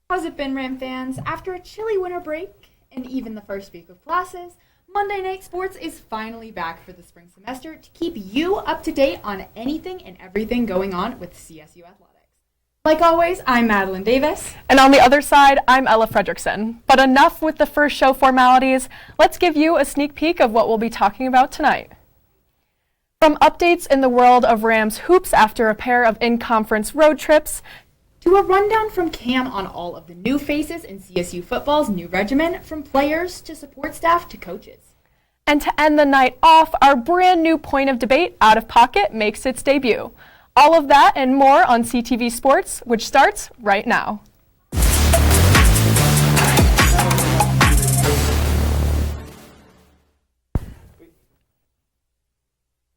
How's it been, Ram fans? After a chilly winter break and even the first week of classes, Monday Night Sports is finally back for the spring semester to keep you up to date on anything and everything going on with CSU athletics. Like always, I'm Madeline Davis. And on the other side, I'm Ella Fredrickson. But enough with the first show formalities. Let's give you a sneak peek of what we'll be talking about tonight. From updates in the world of Rams hoops after a pair of in-conference road trips, to a rundown from Cam on all of the new faces in CSU football's new regimen, from players to support staff to coaches. And to end the night off, our brand new point of debate, Out of Pocket, makes its debut. All of that and more on CTV Sports, which starts right now.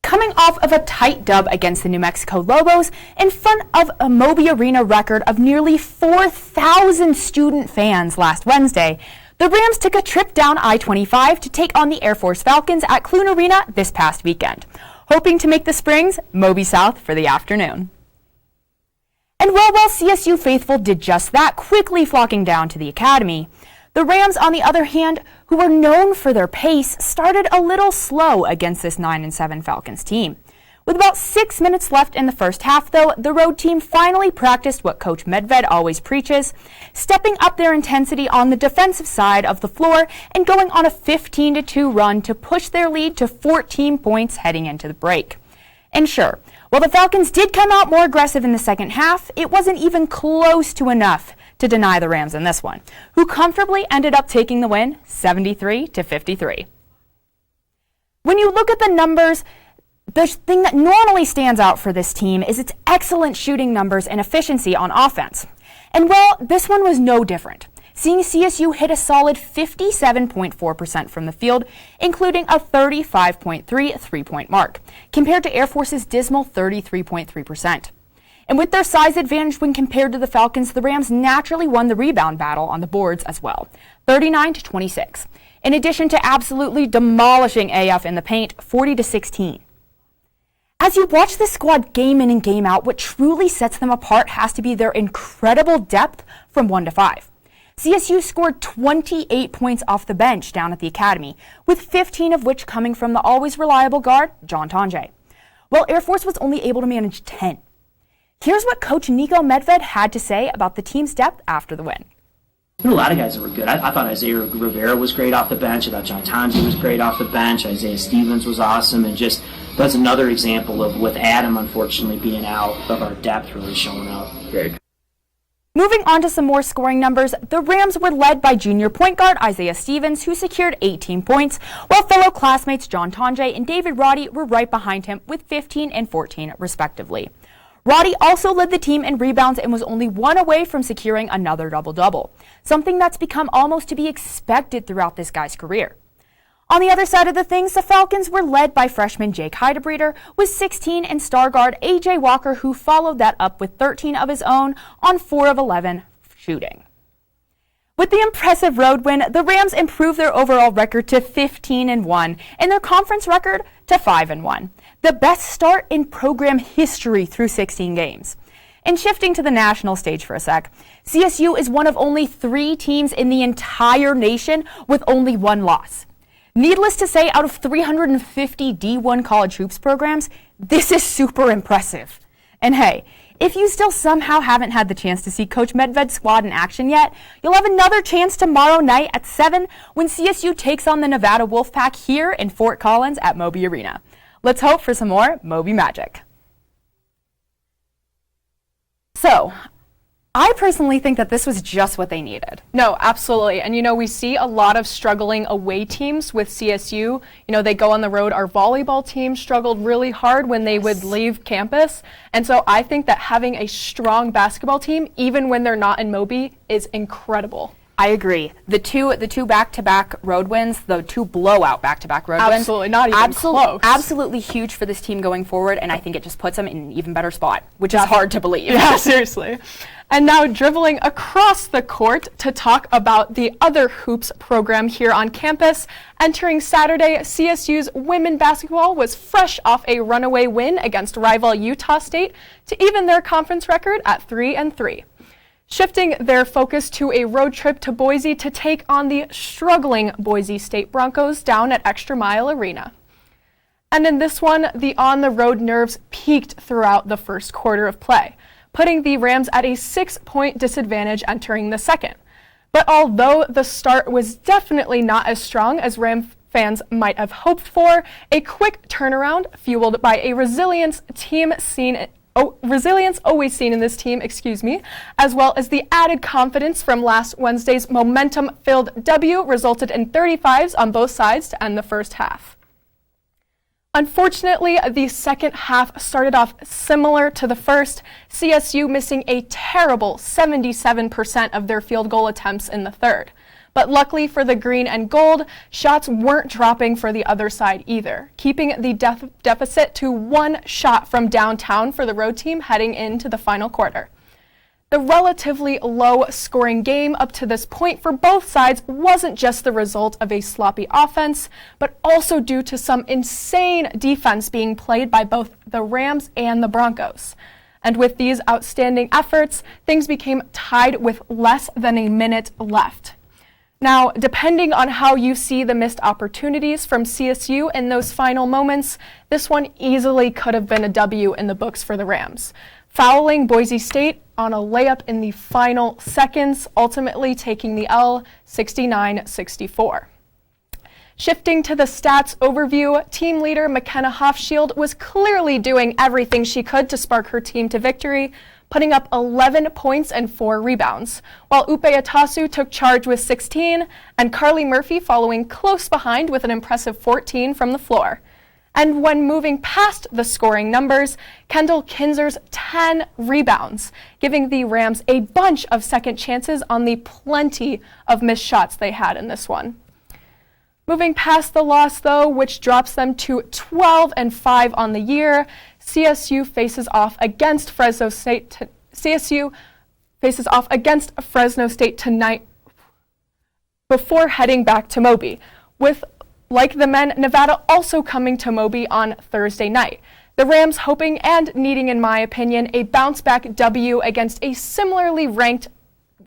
Coming off of a tight dub against the New Mexico Lobos in front of a Moby Arena record of nearly 4,000 student fans last Wednesday, the Rams took a trip down I-25 to take on the Air Force Falcons at Clune Arena this past weekend, hoping to make the Springs Moby South for the afternoon. And while CSU faithful did just that, quickly flocking down to the academy, the Rams, on the other hand, who were known for their pace, started a little slow against this 9-7 Falcons team. With about 6 minutes left in the first half, though, the road team finally practiced what Coach Medved always preaches, stepping up their intensity on the defensive side of the floor and going on a 15-2 run to push their lead to 14 points heading into the break. And sure, while the Falcons did come out more aggressive in the second half, it wasn't even close to enough to deny the Rams in this one, who comfortably ended up taking the win 73-53. When you look at the numbers, the thing that normally stands out for this team is its excellent shooting numbers and efficiency on offense. And well, this one was no different, seeing CSU hit a solid 57.4% from the field, including a 35.3 three-point mark, compared to Air Force's dismal 33.3%. And with their size advantage when compared to the Falcons, the Rams naturally won the rebound battle on the boards as well, 39-26, in addition to absolutely demolishing AF in the paint, 40-16. As you watch this squad game in and game out, what truly sets them apart has to be their incredible depth from 1 to 5. CSU scored 28 points off the bench down at the academy, with 15 of which coming from the always reliable guard, John Tonje, while Air Force was only able to manage 10. Here's what Coach Nico Medved had to say about the team's depth after the win. There were a lot of guys that were good. I thought Isaiah Rivera was great off the bench. I thought John Tonje was great off the bench. Isaiah Stevens was awesome. And just that's another example of, with Adam unfortunately being out, of our depth really showing up. Great. Moving on to some more scoring numbers, the Rams were led by junior point guard Isaiah Stevens, who secured 18 points, while fellow classmates John Tonje and David Roddy were right behind him with 15 and 14 respectively. Roddy also led the team in rebounds and was only one away from securing another double-double, something that's become almost to be expected throughout this guy's career. On the other side of the things, the Falcons were led by freshman Jake Heidebreeder with 16 and star guard A.J. Walker, who followed that up with 13 of his own on 4 of 11 shooting. With the impressive road win, the Rams improved their overall record to 15-1 and their conference record to 5-1, the best start in program history through 16 games. And shifting to the national stage for a sec, CSU is one of only 3 teams in the entire nation with only 1 loss. Needless to say, out of 350 D1 college hoops programs, this is super impressive. And hey, if you still somehow haven't had the chance to see Coach Medved's squad in action yet, you'll have another chance tomorrow night at 7 when CSU takes on the Nevada Wolfpack here in Fort Collins at Moby Arena. Let's hope for some more Moby magic. So, I personally think that this was just what they needed. No, absolutely. And, we see a lot of struggling away teams with CSU. They go on the road. Our volleyball team struggled really hard when they would leave campus. And so I think that having a strong basketball team, even when they're not in Moby, is incredible. I agree. The two back-to-back road wins, the 2 blowout back-to-back road wins. Absolutely, not even close. Absolutely huge for this team going forward, and I think it just puts them in an even better spot, which is hard to believe. Yeah, seriously. And now dribbling across the court to talk about the other hoops program here on campus. Entering Saturday, CSU's women basketball was fresh off a runaway win against rival Utah State to even their conference record at 3-3. Shifting their focus to a road trip to Boise to take on the struggling Boise State Broncos down at Extra Mile Arena. And in this one, the on-the-road nerves peaked throughout the first quarter of play, putting the Rams at a 6-point disadvantage entering the second. But although the start was definitely not as strong as Ram fans might have hoped for, a quick turnaround fueled by a resilience always seen in this team, as well as the added confidence from last Wednesday's momentum-filled W resulted in 35s on both sides to end the first half. Unfortunately, the second half started off similar to the first, CSU missing a terrible 77% of their field goal attempts in the third. But luckily for the green and gold, shots weren't dropping for the other side either, keeping the deficit to 1 shot from downtown for the road team heading into the final quarter. The relatively low-scoring game up to this point for both sides wasn't just the result of a sloppy offense, but also due to some insane defense being played by both the Rams and the Broncos. And with these outstanding efforts, things became tied with less than a minute left. Now, depending on how you see the missed opportunities from CSU in those final moments, this one easily could have been a W in the books for the Rams, fouling Boise State on a layup in the final seconds, ultimately taking the L 69-64. Shifting to the stats overview, team leader McKenna Hofschild was clearly doing everything she could to spark her team to victory, putting up 11 points and 4 rebounds, while Upe Atasu took charge with 16, and Carly Murphy following close behind with an impressive 14 from the floor. And when moving past the scoring numbers, Kendall Kinzer's 10 rebounds, giving the Rams a bunch of second chances on the plenty of missed shots they had in this one. Moving past the loss, though, which drops them to 12-5 on the year, CSU faces off against Fresno State. CSU faces off against Fresno State tonight before heading back to Moby, with, like the men, Nevada also coming to Moby on Thursday night. The Rams hoping and needing, in my opinion, a bounce-back W against a similarly ranked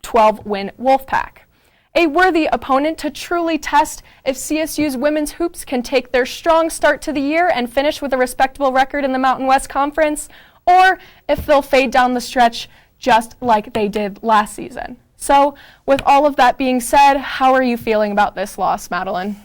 12-win Wolfpack. A worthy opponent to truly test if CSU's women's hoops can take their strong start to the year and finish with a respectable record in the Mountain West Conference, or if they'll fade down the stretch just like they did last season. So, with all of that being said, how are you feeling about this loss, Madeline?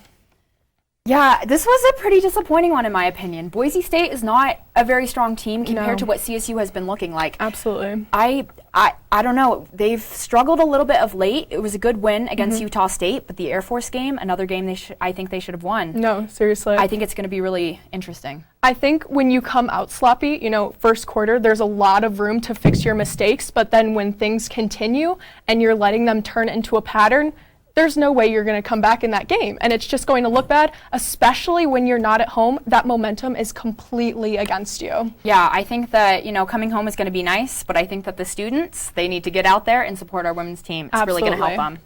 Yeah, this was a pretty disappointing one in my opinion. Boise State is not a very strong team compared to what CSU has been looking like. Absolutely. I don't know. They've struggled a little bit of late. It was a good win against Utah State, but the Air Force game, another game I think they should have won. No, seriously. I think it's going to be really interesting. I think when you come out sloppy, first quarter, there's a lot of room to fix your mistakes, but then when things continue and you're letting them turn into a pattern, there's no way you're going to come back in that game. And it's just going to look bad, especially when you're not at home. That momentum is completely against you. Yeah, I think that, coming home is going to be nice, but I think that the students, they need to get out there and support our women's team. It's Absolutely. Really going to help them.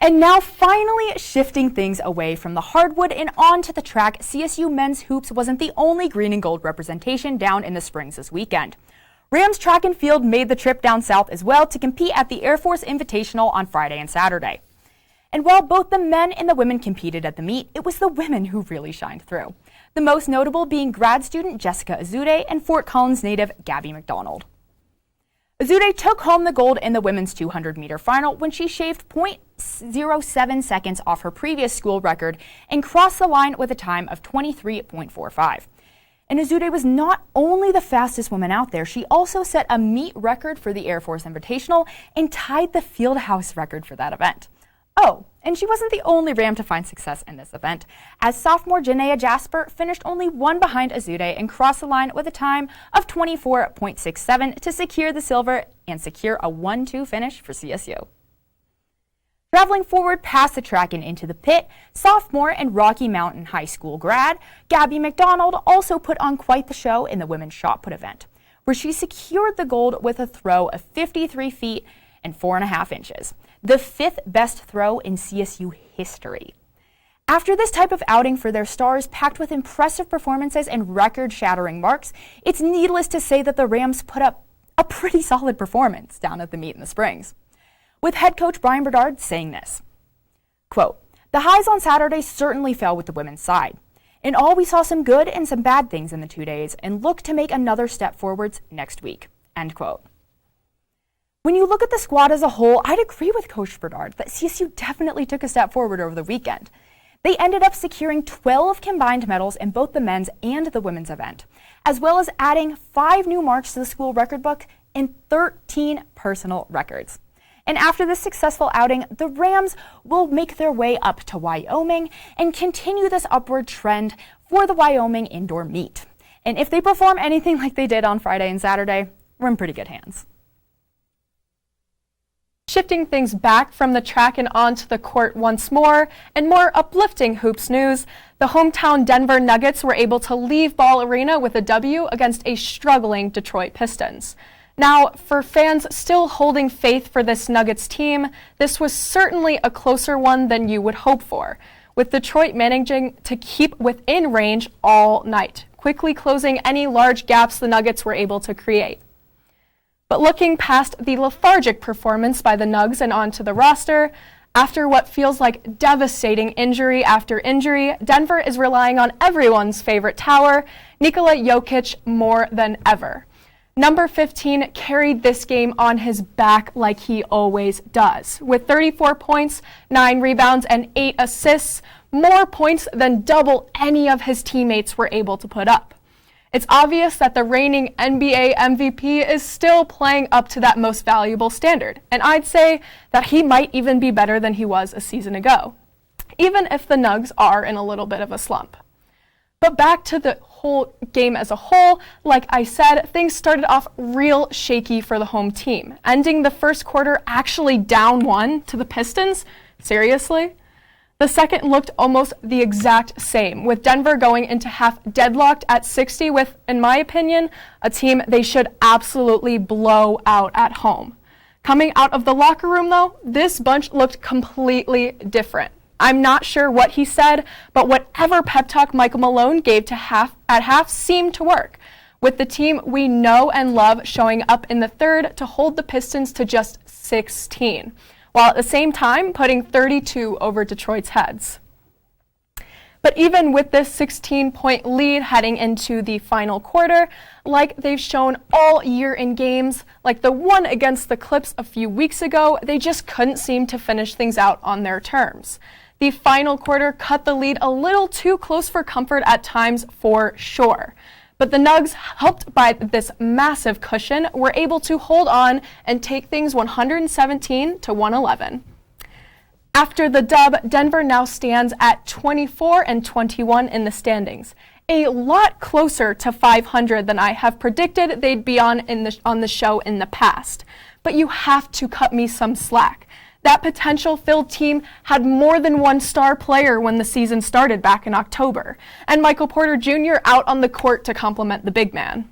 And now finally shifting things away from the hardwood and on to the track, CSU men's hoops wasn't the only green and gold representation down in the Springs this weekend. Rams track and field made the trip down south as well to compete at the Air Force Invitational on Friday and Saturday. And while both the men and the women competed at the meet, it was the women who really shined through. The most notable being grad student Jessica Azude and Fort Collins native Gabby McDonald. Azude took home the gold in the women's 200-meter final when she shaved 0.07 seconds off her previous school record and crossed the line with a time of 23.45. And Azude was not only the fastest woman out there, she also set a meet record for the Air Force Invitational and tied the Fieldhouse record for that event. Oh, and she wasn't the only Ram to find success in this event, as sophomore Janaea Jasper finished only one behind Azude and crossed the line with a time of 24.67 to secure the silver and secure a 1-2 finish for CSU. Traveling forward past the track and into the pit, sophomore and Rocky Mountain High School grad Gabby McDonald also put on quite the show in the women's shot put event, where she secured the gold with a throw of 53 feet and 4.5 inches. The 5th best throw in CSU history. After this type of outing for their stars, packed with impressive performances and record-shattering marks, it's needless to say that the Rams put up a pretty solid performance down at the meet in the Springs. With head coach Brian Bedard saying this, quote, "The highs on Saturday certainly fell with the women's side. In all, we saw some good and some bad things in the 2 days and look to make another step forwards next week," end quote. When you look at the squad as a whole, I'd agree with Coach Bedard that CSU definitely took a step forward over the weekend. They ended up securing 12 combined medals in both the men's and the women's event, as well as adding 5 new marks to the school record book and 13 personal records. And after this successful outing, the Rams will make their way up to Wyoming and continue this upward trend for the Wyoming indoor meet. And if they perform anything like they did on Friday and Saturday, we're in pretty good hands. Shifting things back from the track and onto the court once more, and more uplifting hoops news, the hometown Denver Nuggets were able to leave Ball Arena with a W against a struggling Detroit Pistons. Now, for fans still holding faith for this Nuggets team, this was certainly a closer one than you would hope for, with Detroit managing to keep within range all night, quickly closing any large gaps the Nuggets were able to create. But looking past the lethargic performance by the Nugs and onto the roster, after what feels like devastating injury after injury, Denver is relying on everyone's favorite tower, Nikola Jokic, more than ever. Number 15 carried this game on his back like he always does, with 34 points, 9 rebounds, and 8 assists, more points than double any of his teammates were able to put up. It's obvious that the reigning NBA MVP is still playing up to that most valuable standard, and I'd say that he might even be better than he was a season ago, even if the Nugs are in a little bit of a slump. But back to the whole game as a whole, like I said, things started off real shaky for the home team, ending the first quarter actually down 1 to the Pistons. Seriously? The second looked almost the exact same, with Denver going into half deadlocked at 60 with, in my opinion, a team they should absolutely blow out at home. Coming out of the locker room, though, this bunch looked completely different. I'm not sure what he said, but whatever pep talk Michael Malone gave at half seemed to work, with the team we know and love showing up in the third to hold the Pistons to just 16. While at the same time putting 32 over Detroit's heads. But even with this 16-point lead heading into the final quarter, like they've shown all year in games, like the one against the Clips a few weeks ago, they just couldn't seem to finish things out on their terms. The final quarter cut the lead a little too close for comfort at times for sure. But the Nugs, helped by this massive cushion, were able to hold on and take things 117 to 111. After the dub, Denver now stands at 24 and 21 in the standings, a lot closer to 500 than I have predicted they'd be on the show in the past. But you have to cut me some slack. That potential-filled team had more than one star player when the season started back in October, and Michael Porter Jr. out on the court to complement the big man.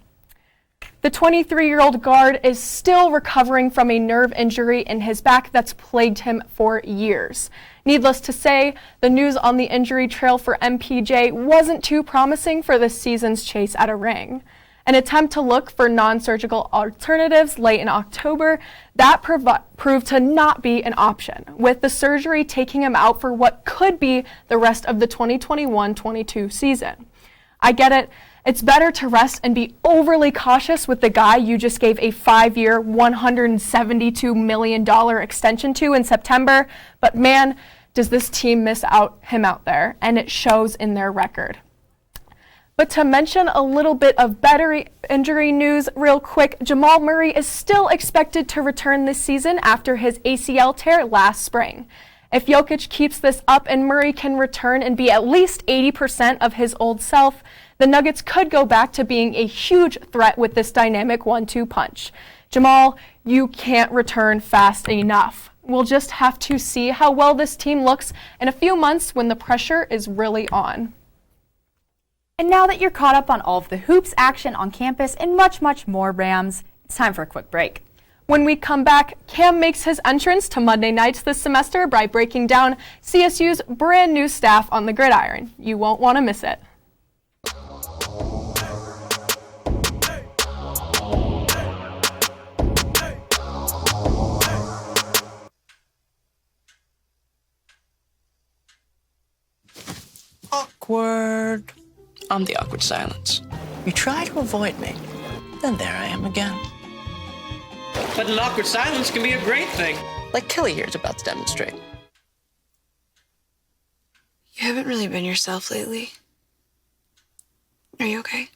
The 23-year-old guard is still recovering from a nerve injury in his back that's plagued him for years. Needless to say, the news on the injury trail for MPJ wasn't too promising for this season's chase at a ring. An attempt to look for non-surgical alternatives late in October, that proved to not be an option, with the surgery taking him out for what could be the rest of the 2021-22 season. I get it. It's better to rest and be overly cautious with the guy you just gave a 5-year, $172 million extension to in September, but man, does this team miss him out there, and it shows in their record. But to mention a little bit of better injury news real quick, Jamal Murray is still expected to return this season after his ACL tear last spring. If Jokic keeps this up and Murray can return and be at least 80% of his old self, the Nuggets could go back to being a huge threat with this dynamic 1-2 punch. Jamal, you can't return fast enough. We'll just have to see how well this team looks in a few months when the pressure is really on. And now that you're caught up on all of the hoops action on campus and much, much more, Rams, it's time for a quick break. When we come back, Cam makes his entrance to Monday nights this semester by breaking down CSU's brand new staff on the gridiron. You won't want to miss it. Awkward. I'm the awkward silence. You try to avoid me, then there I am again. But an awkward silence can be a great thing. Like Kelly here is about to demonstrate. You haven't really been yourself lately. Are you okay?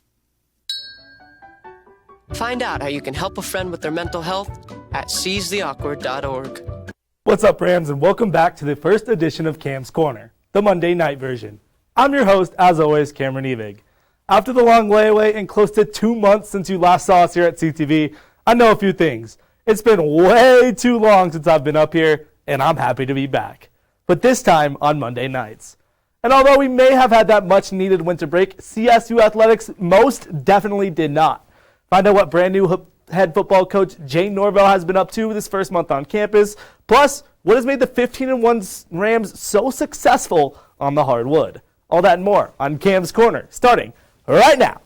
Find out how you can help a friend with their mental health at seizetheawkward.org. What's up, Rams, and welcome back to the first edition of Cam's Corner, the Monday night version. I'm your host, as always, Cameron Evig. After the long layaway and close to 2 months since you last saw us here at CTV, I know a few things. It's been way too long since I've been up here, and I'm happy to be back. But this time on Monday nights. And although we may have had that much needed winter break, CSU Athletics most definitely did not. Find out what brand new head football coach Jay Norvell has been up to this first month on campus, plus what has made the 15-1 Rams so successful on the hardwood. All that and more on Cam's Corner, starting right now.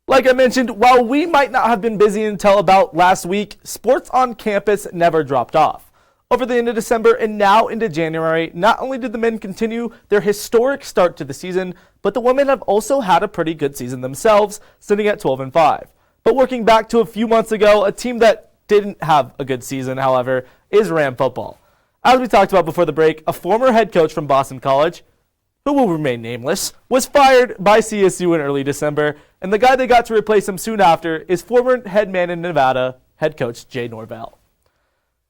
Like I mentioned, while we might not have been busy until about last week, sports on campus never dropped off. Over the end of December and now into January, not only did the men continue their historic start to the season, but the women have also had a pretty good season themselves, sitting at 12-5. But working back to a few months ago, a team that didn't have a good season, however, is Ram football. As we talked about before the break, a former head coach from Boston College, who will remain nameless, was fired by CSU in early December, and the guy they got to replace him soon after is former head man in Nevada, head coach Jay Norvell.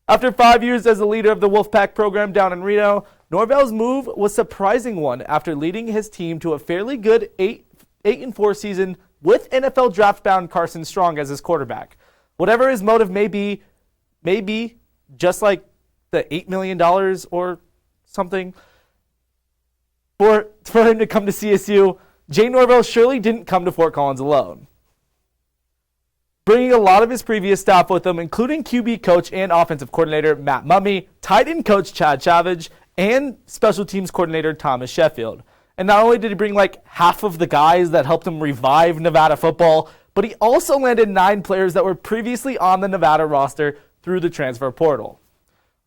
After 5 years as the leader of the Wolfpack program down in Reno, Norvell's move was a surprising one after leading his team to a fairly good 8-4 season with NFL draft-bound Carson Strong as his quarterback. Whatever his motive may be just like the $8 million or something for him to come to CSU, Jay Norvell surely didn't come to Fort Collins alone. Bringing a lot of his previous staff with him, including QB coach and offensive coordinator Matt Mumme, tight end coach Chad Savage, and special teams coordinator Thomas Sheffield. And not only did he bring like half of the guys that helped him revive Nevada football, but he also landed 9 players that were previously on the Nevada roster through the transfer portal,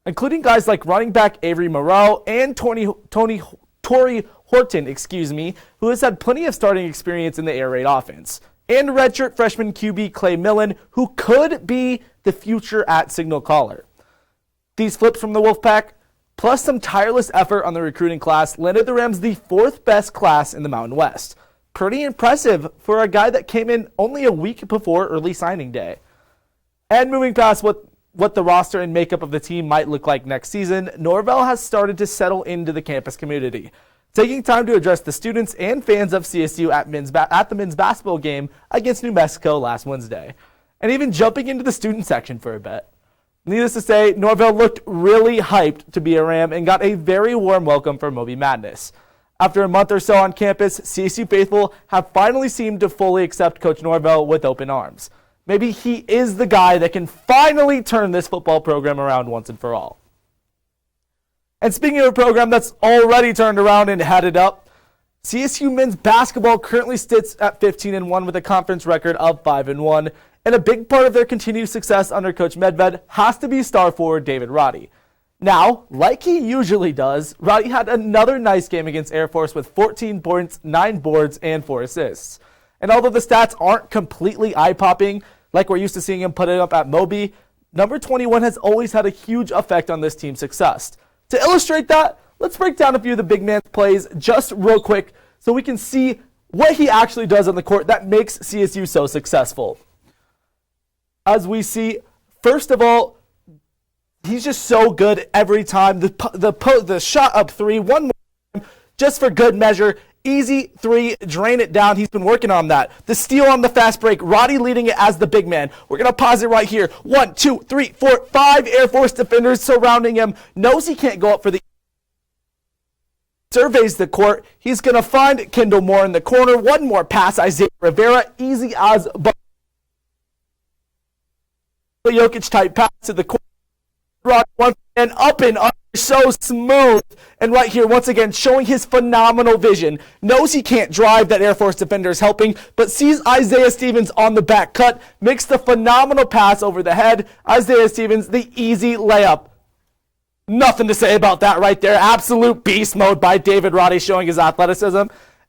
including guys like running back Avery Moreau and Tory Horton, who has had plenty of starting experience in the air raid offense, and redshirt freshman QB Clay Millen, who could be the future at signal caller. These flips from the Wolfpack, plus some tireless effort on the recruiting class, landed the Rams the 4th best class in the Mountain West. Pretty impressive for a guy that came in only a week before early signing day. And moving past what the roster and makeup of the team might look like next season, Norvell has started to settle into the campus community, taking time to address the students and fans of CSU at the men's basketball game against New Mexico last Wednesday, and even jumping into the student section for a bit. Needless to say, Norvell looked really hyped to be a Ram and got a very warm welcome from Moby Madness. After a month or so on campus, CSU faithful have finally seemed to fully accept Coach Norvell with open arms. Maybe he is the guy that can finally turn this football program around once and for all. And speaking of a program that's already turned around and headed up, CSU men's basketball currently sits at 15-1 with a conference record of 5-1, and a big part of their continued success under Coach Medved has to be star forward David Roddy. Now, like he usually does, Roddy had another nice game against Air Force with 14 points, 9 boards, and 4 assists. And although the stats aren't completely eye-popping, like we're used to seeing him put it up at Moby, number 21 has always had a huge effect on this team's success. To illustrate that, let's break down a few of the big man's plays just real quick so we can see what he actually does on the court that makes CSU so successful. As we see, first of all, he's just so good every time. The shot up 3, one more time, just for good measure. Easy 3, drain it down. He's been working on that. The steal on the fast break, Roddy leading it as the big man. We're going to pause it right here. 1, 2, 3, 4, 5 Air Force defenders surrounding him. Knows he can't go up for the... Surveys the court. He's going to find Kendall Moore in the corner. One more pass, Isaiah Rivera. Easy as... Jokic type pass to the corner. Roddy once again up and under, so smooth. And right here, once again, showing his phenomenal vision. Knows he can't drive, that Air Force defender is helping, but sees Isaiah Stevens on the back cut, makes the phenomenal pass over the head. Isaiah Stevens, the easy layup. Nothing to say about that right there. Absolute beast mode by David Roddy, showing his athleticism.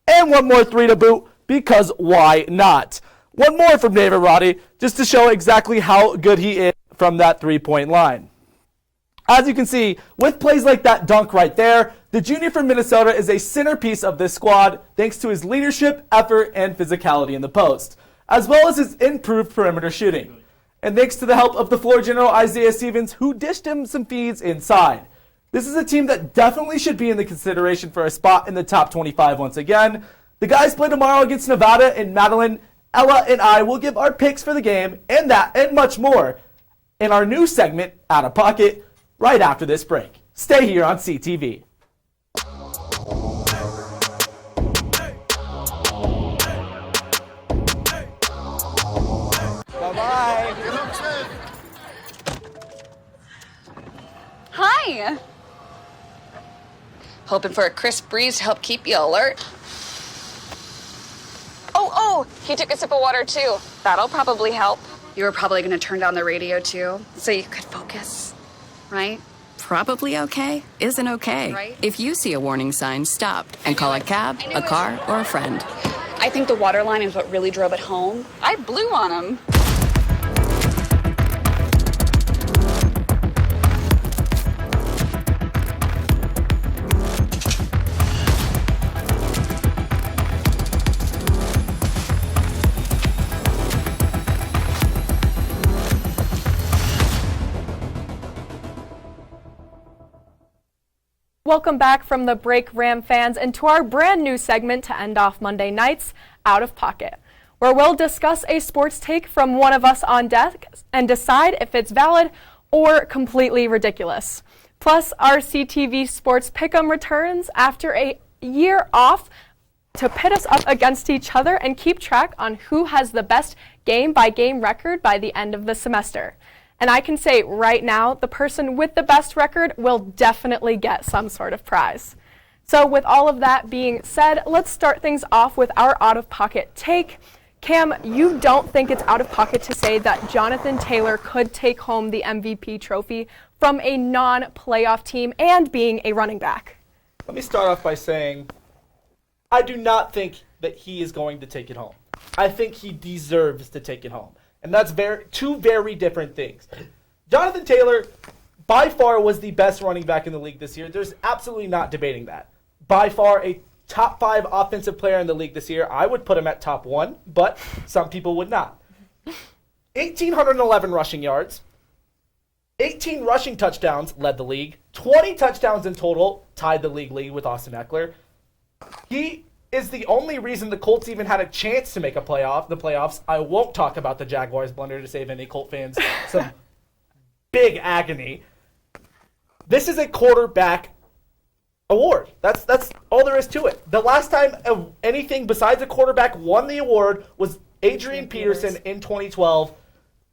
And one more three to boot, because why not? One more from David Roddy, just to show exactly how good he is from that three-point line. As you can see, with plays like that dunk right there, the junior from Minnesota is a centerpiece of this squad thanks to his leadership, effort, and physicality in the post, as well as his improved perimeter shooting. And thanks to the help of the floor general Isaiah Stevens, who dished him some feeds inside. This is a team that definitely should be in the consideration for a spot in the top 25 once again. The guys play tomorrow against Nevada, and Madeline, Ella, and I will give our picks for the game and that and much more in our new segment, Out of Pocket, right after this break. Stay here on CTV. Bye-bye. Hi. Hoping for a crisp breeze to help keep you alert. Oh, he took a sip of water too. That'll probably help. You were probably going to turn down the radio too, so you could focus, right? Probably okay isn't okay. Right. If you see a warning sign, stop and call a cab, a car, or a friend. I think the water line is what really drove it home. I blew on him. Welcome back from the break, Ram fans, and to our brand new segment to end off Monday nights, Out of Pocket, where we'll discuss a sports take from one of us on deck and decide if it's valid or completely ridiculous. Plus, our CTV Sports Pick'em returns after a year off to pit us up against each other and keep track on who has the best game-by-game record by the end of the semester. And I can say right now, the person with the best record will definitely get some sort of prize. So with all of that being said, let's start things off with our out-of-pocket take. Cam, you don't think it's out of pocket to say that Jonathan Taylor could take home the MVP trophy from a non-playoff team and being a running back? Let me start off by saying I do not think that he is going to take it home. I think he deserves to take it home. And that's two very different things. Jonathan Taylor, by far, was the best running back in the league this year. There's absolutely not debating that. By far, a top 5 offensive player in the league this year. I would put him at top 1, but some people would not. 1,811 rushing yards, 18 rushing touchdowns, led the league, 20 touchdowns in total, tied the league lead with Austin Eckler. He is the only reason the Colts even had a chance to make the playoffs. I won't talk about the Jaguars blunder to save any Colt fans some big agony. This is a quarterback award. That's all there is to it. The last time anything besides a quarterback won the award was Adrian Peterson in 2012.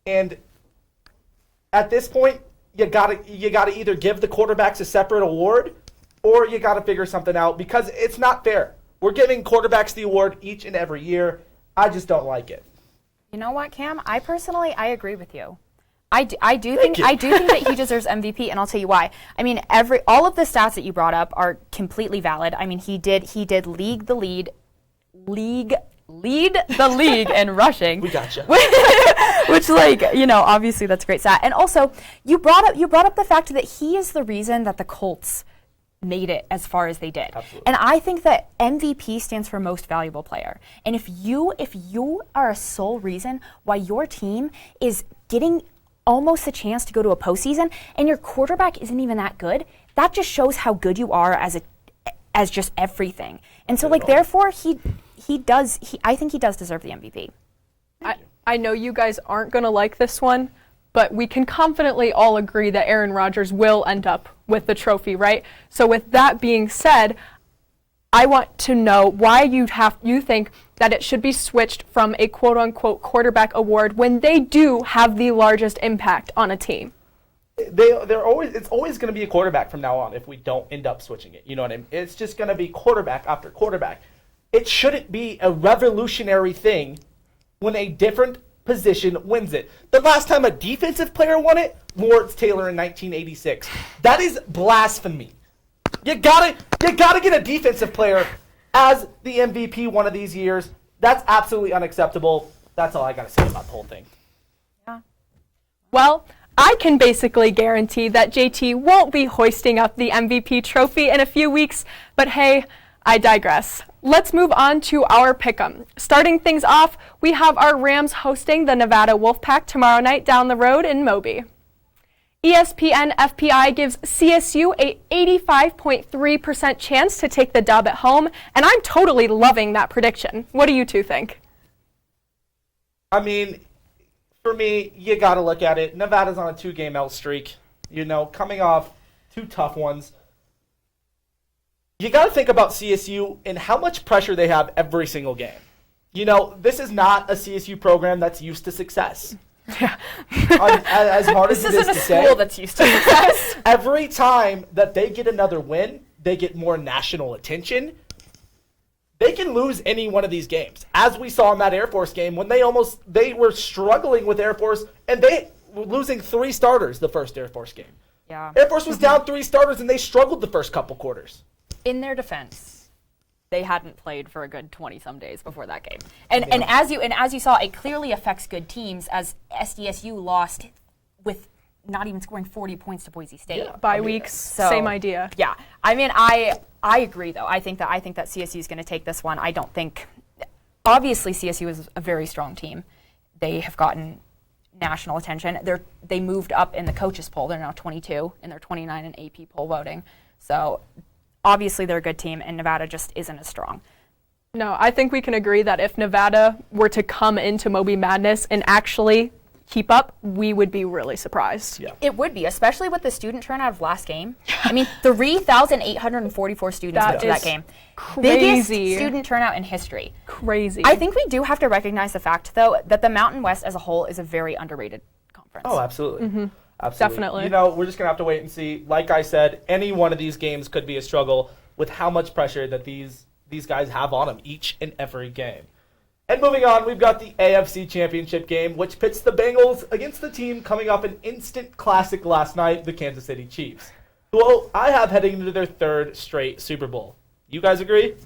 And at this point, you gotta either give the quarterbacks a separate award or you gotta figure something out because it's not fair. We're giving quarterbacks the award each and every year. I just don't like it. You know what, Cam? I agree with you. I do think that he deserves MVP, and I'll tell you why. I mean, all of the stats that you brought up are completely valid. I mean, he did lead the league in rushing. We gotcha. Which, obviously that's a great stat. And also, you brought up the fact that he is the reason that the Colts made it as far as they did. Absolutely. And I think that MVP stands for most valuable player. And if you are a sole reason why your team is getting almost a chance to go to a postseason and your quarterback isn't even that good, that just shows how good you are as just everything. And so therefore I think he does deserve the MVP. I know you guys aren't going to like this one, but we can confidently all agree that Aaron Rodgers will end up with the trophy, right? So with that being said, I want to know why you think that it should be switched from a quote-unquote quarterback award when they do have the largest impact on a team. it's always going to be a quarterback from now on if we don't end up switching it. You know what I mean? It's just going to be quarterback after quarterback. It shouldn't be a revolutionary thing when a different position wins it. The last time a defensive player won it, Lawrence Taylor in 1986. That is blasphemy. You gotta get a defensive player as the MVP one of these years. That's absolutely unacceptable. That's all I gotta say about the whole thing. Yeah. Well, I can basically guarantee that JT won't be hoisting up the MVP trophy in a few weeks, but hey, I digress. Let's move on to our pick'em. Starting things off, we have our Rams hosting the Nevada Wolfpack tomorrow night down the road in Moby. ESPN FPI gives CSU a 85.3% chance to take the dub at home, and I'm totally loving that prediction. What do you two think? I mean, for me, you got to look at it. Nevada's on a 2-game L streak, coming off 2 tough ones. You got to think about CSU and how much pressure they have every single game. This is not a CSU program that's used to success. Yeah. As hard as it is to say, this isn't a school that's used to success. Every time that they get another win, they get more national attention. They can lose any one of these games, as we saw in that Air Force game when they were struggling with Air Force, and they were losing 3 starters the first Air Force game. Yeah. Air Force was down 3 starters, and they struggled the first couple quarters. In their defense, they hadn't played for a good 20-some days before that game. And as you saw, it clearly affects good teams, as SDSU lost with not even scoring 40 points to Boise State. Yeah, bye weeks, same idea. Yeah. I mean, I agree, though. I think that CSU is going to take this one. I don't think – obviously, CSU is a very strong team. They have gotten national attention. They moved up in the coaches poll. They're now 22, and they're 29 in AP poll voting. So – obviously, they're a good team, and Nevada just isn't as strong. No, I think we can agree that if Nevada were to come into Moby Madness and actually keep up, we would be really surprised. Yeah. It would be, especially with the student turnout of last game. I mean, 3,844 students went to that game. Crazy. Biggest student turnout in history. Crazy. I think we do have to recognize the fact, though, that the Mountain West as a whole is a very underrated conference. Oh, absolutely. Mm-hmm. Absolutely. Definitely. We're just going to have to wait and see. Like I said, any one of these games could be a struggle with how much pressure that these guys have on them each and every game. And moving on, we've got the AFC Championship game, which pits the Bengals against the team coming off an instant classic last night, the Kansas City Chiefs, who I have heading into their 3rd straight Super Bowl. You guys agree?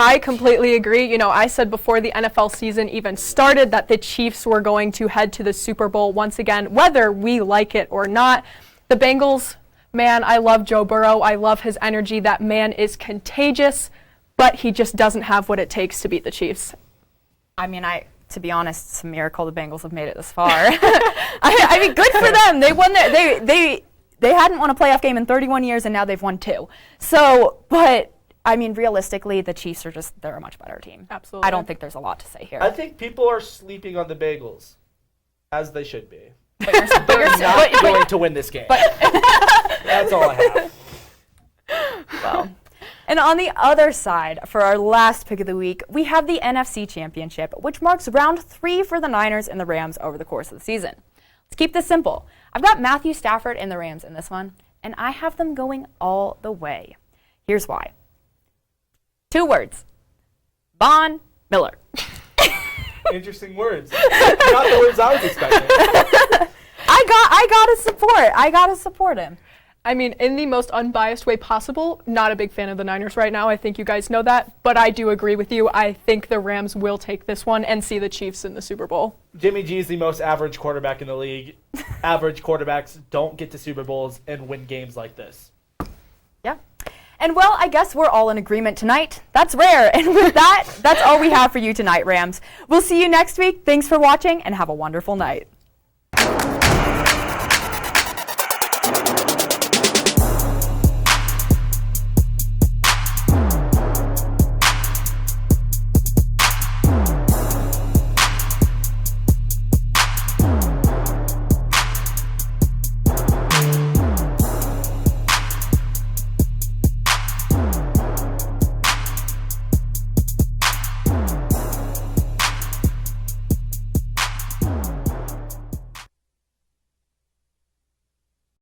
I completely agree. I said before the NFL season even started that the Chiefs were going to head to the Super Bowl once again, whether we like it or not. The Bengals, man, I love Joe Burrow. I love his energy. That man is contagious, but he just doesn't have what it takes to beat the Chiefs. I mean, to be honest, it's a miracle the Bengals have made it this far. I mean, good for them. They won they hadn't won a playoff game in 31 years, and now they've won 2. So, but I mean, realistically, the Chiefs they're a much better team. Absolutely. I don't think there's a lot to say here. I think people are sleeping on the Bengals, as they should be. But you're not going to win this game. That's all I have. Well, and on the other side, for our last pick of the week, we have the NFC Championship, which marks round 3 for the Niners and the Rams over the course of the season. Let's keep this simple. I've got Matthew Stafford and the Rams in this one, and I have them going all the way. Here's why. 2 words. Von Miller. Interesting words. Not the words I was expecting. I gotta support him. I mean, in the most unbiased way possible, not a big fan of the Niners right now. I think you guys know that, but I do agree with you. I think the Rams will take this one and see the Chiefs in the Super Bowl. Jimmy G is the most average quarterback in the league. Average quarterbacks don't get to Super Bowls and win games like this. Yeah. And well, I guess we're all in agreement tonight. That's rare. And with that, that's all we have for you tonight, Rams. We'll see you next week. Thanks for watching and have a wonderful night.